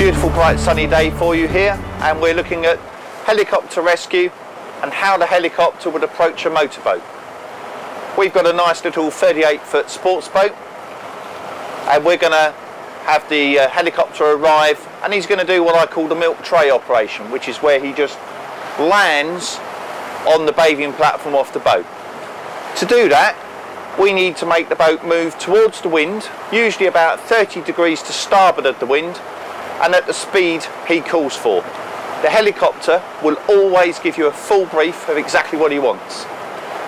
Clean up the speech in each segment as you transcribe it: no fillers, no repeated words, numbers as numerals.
Beautiful bright sunny day for you here, and we're looking at helicopter rescue and how the helicopter would approach a motorboat. We've got a nice little 38-foot sports boat, and we're going to have the helicopter arrive, and he's going to do what I call the milk tray operation, which is where he just lands on the bathing platform off the boat. To do that, we need to make the boat move towards the wind, usually about 30 degrees to starboard of the wind, and at the speed he calls for. The helicopter will always give you a full brief of exactly what he wants.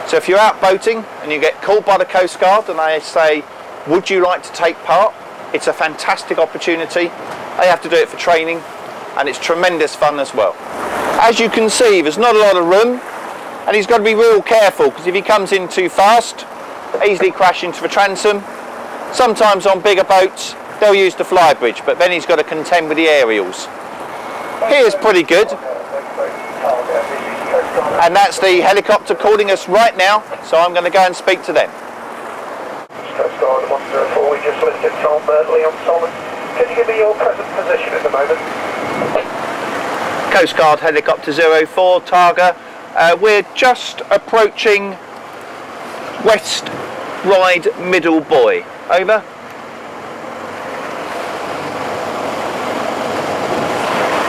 So if you're out boating and you get called by the Coastguard and they say, would you like to take part? It's a fantastic opportunity. They have to do it for training, and it's tremendous fun as well. As you can see, there's not a lot of room, and he's got to be real careful, because if he comes in too fast, easily crash into the transom. Sometimes on bigger boats they'll use the flybridge, but then he's got to contend with the aerials. Here's pretty good, and that's the helicopter calling us right now, so I'm going to go and speak to them. Coastguard 104, we just listed Tom Leon Solomon. Can you give me your present position at the moment? Coastguard helicopter 04 Targa, we're just approaching West Ride Middle Buoy. Over.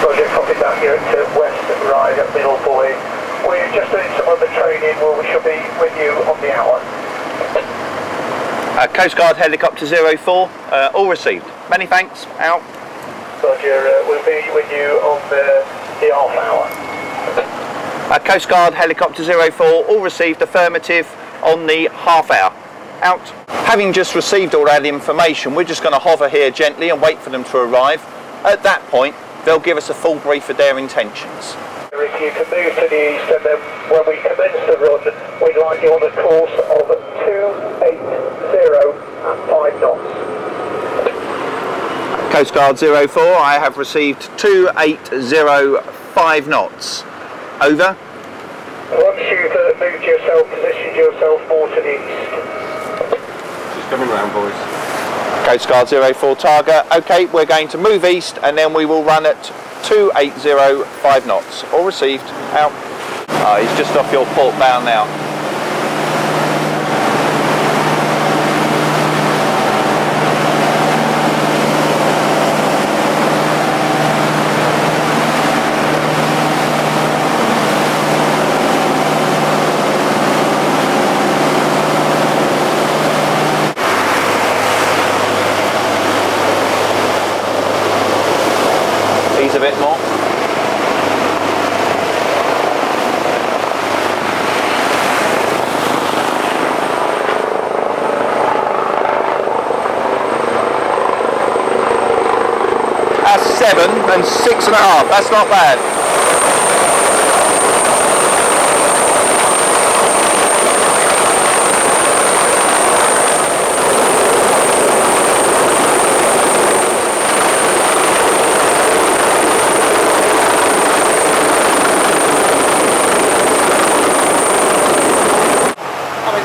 Roger, copy that here at West Ride at Middle Buoy. We're just doing some other training where we should be with you on the hour. Coastguard helicopter 04, all received. Many thanks, out. Roger, we'll be with you on the half hour. Coastguard helicopter 04, all received, affirmative on the half hour. Out. Having just received all that information, we're just going to hover here gently and wait for them to arrive. At that point, they'll give us a full brief of their intentions. If you can move to the east, and then when we commence the run, we'd like you on a course of 280 at 5 knots. Coastguard 04, I have received 280 5 knots. Over. Once you've moved yourself, positioned yourself more to the east. Just coming round, boys. Coastguard 04 Targa, okay, we're going to move east and then we will run at 280 5 knots. All received, out. He's just off your port bow now. A bit more. That's 7 and 6.5. That's not bad.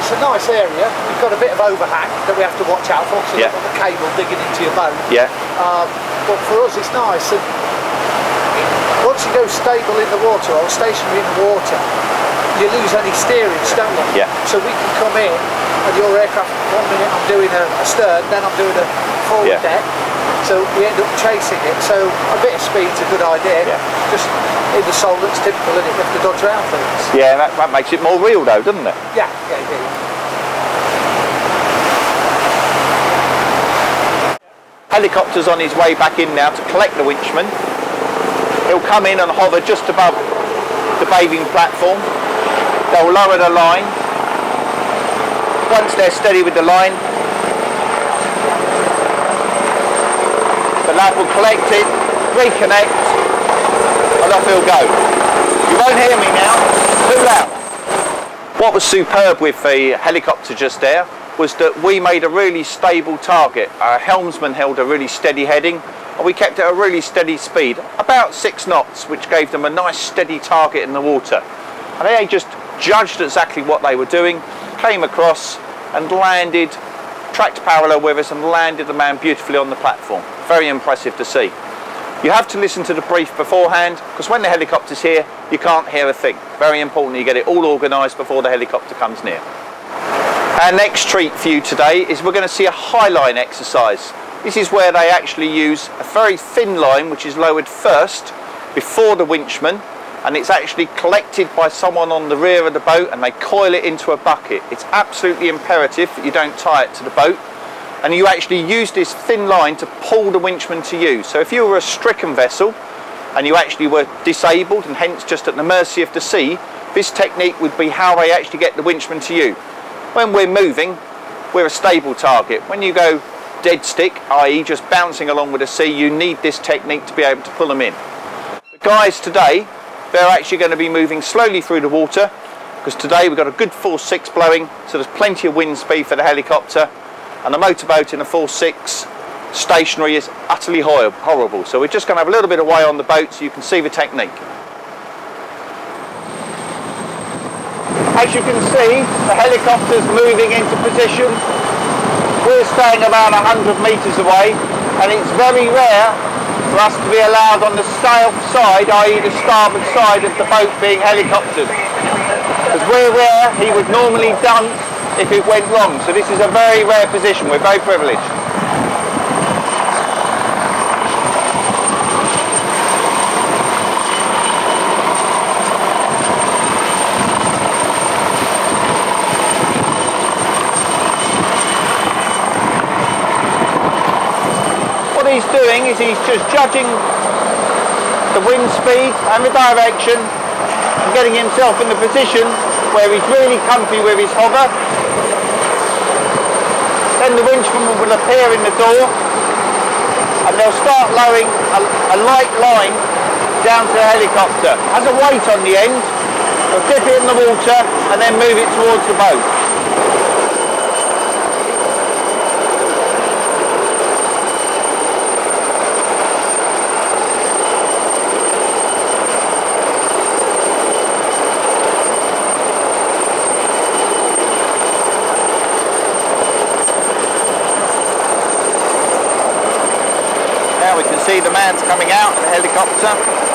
It's a nice area. We've got a bit of overhang that we have to watch out for, so you've got the cable digging into your boat. Yeah. But for us it's nice, and once you go stable in the water or stationary in the water, you lose any steering, don't you? Yeah. So we can come in and your aircraft, 1 minute I'm doing a stern, then I'm doing a forward deck, so we end up chasing it. So a bit of speed's a good idea. Yeah. Just in the soul that's typical, and you have to dodge around things. Yeah, that makes it more real though, doesn't it? Yeah, yeah. Helicopter's on his way back in now to collect the winchman. He'll come in and hover just above the bathing platform. They'll lower the line. Once they're steady with the line, the lad will collect it, reconnect, and off he'll go. You won't hear me now, too loud. What was superb with the helicopter just there was that we made a really stable target. Our helmsman held a really steady heading, and we kept it at a really steady speed, about 6 knots, which gave them a nice steady target in the water. And they just judged exactly what they were doing, came across and landed, tracked parallel with us and landed the man beautifully on the platform. Very impressive to see. You have to listen to the brief beforehand, because when the helicopter's here, you can't hear a thing. Very important you get it all organised before the helicopter comes near. Our next treat for you today is we're going to see a high line exercise. This is where they actually use a very thin line which is lowered first before the winchman, and it's actually collected by someone on the rear of the boat and they coil it into a bucket. It's absolutely imperative that you don't tie it to the boat, and you actually use this thin line to pull the winchman to you. So if you were a stricken vessel and you actually were disabled and hence just at the mercy of the sea, this technique would be how they actually get the winchman to you. When we're moving, we're a stable target. When you go dead stick, i.e. just bouncing along with the sea, you need this technique to be able to pull them in. The guys today, they're actually going to be moving slowly through the water, because today we've got a good force 6 blowing, so there's plenty of wind speed for the helicopter, and the motorboat in a force 6 stationary is utterly horrible. So we're just going to have a little bit of way on the boat so you can see the technique. As you can see, the helicopter's moving into position. We're staying about 100 metres away, and it's very rare for us to be allowed on the sail side, i.e. the starboard side of the boat being helicoptered. Because we're where he would normally dump if it went wrong. So this is a very rare position. We're very privileged. What he's doing is he's just judging the wind speed and the direction and getting himself in the position where he's really comfy with his hover. Then the winchman will appear in the door and they'll start lowering a light line down to the helicopter. Has a weight on the end, they'll dip it in the water and then move it towards the boat. We can see the man's coming out in the helicopter.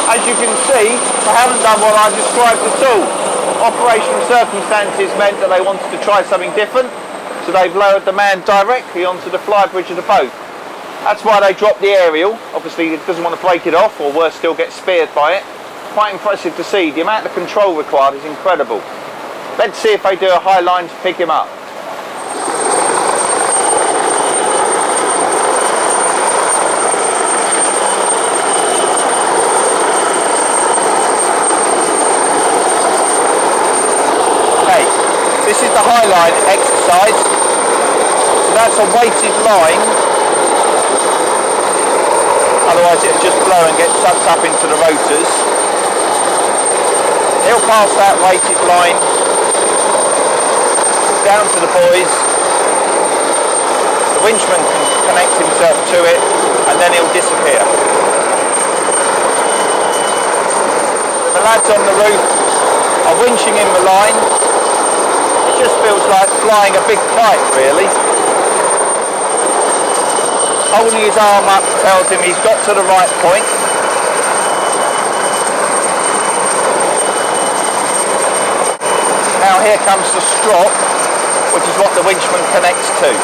As you can see, I haven't done what I described at all. Operational circumstances meant that they wanted to try something different, so they've lowered the man directly onto the flybridge of the boat. That's why they dropped the aerial. Obviously it doesn't want to break it off, or worse still get speared by it. Quite impressive to see. The amount of control required is incredible. Let's see if they do a high line to pick him up. This is the high line exercise. So that's a weighted line. Otherwise it'll just blow and get sucked up into the rotors. He'll pass that weighted line down to the buoys. The winchman can connect himself to it and then he'll disappear. The lads on the roof are winching in the line. Just feels like flying a big kite, really. Holding his arm up tells him he's got to the right point. Now here comes the strop, which is what the winchman connects to.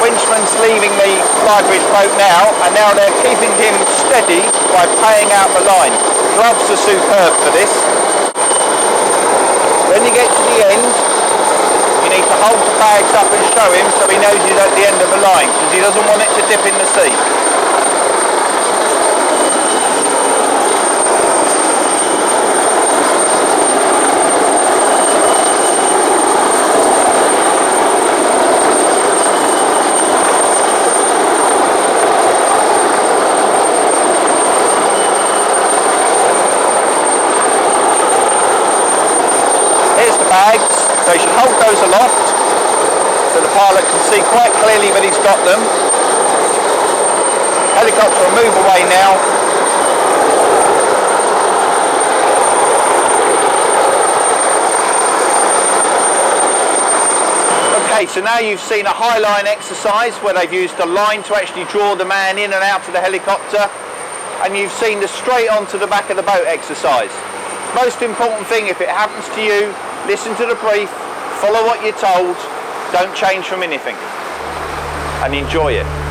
Winchman's leaving the flybridge boat now, and now they're keeping him steady by paying out the line. Gloves are superb for this. When you get to the end, you need to hold the bags up and show him so he knows he's at the end of the line, because he doesn't want it to dip in the sea. Bags, so you should hold those aloft so the pilot can see quite clearly that he's got them. Helicopter will move away now. Okay, so now you've seen a high line exercise where they've used a line to actually draw the man in and out of the helicopter, and you've seen the straight onto the back of the boat exercise. Most important thing, if it happens to you, listen to the brief, follow what you're told, don't change from anything, and enjoy it.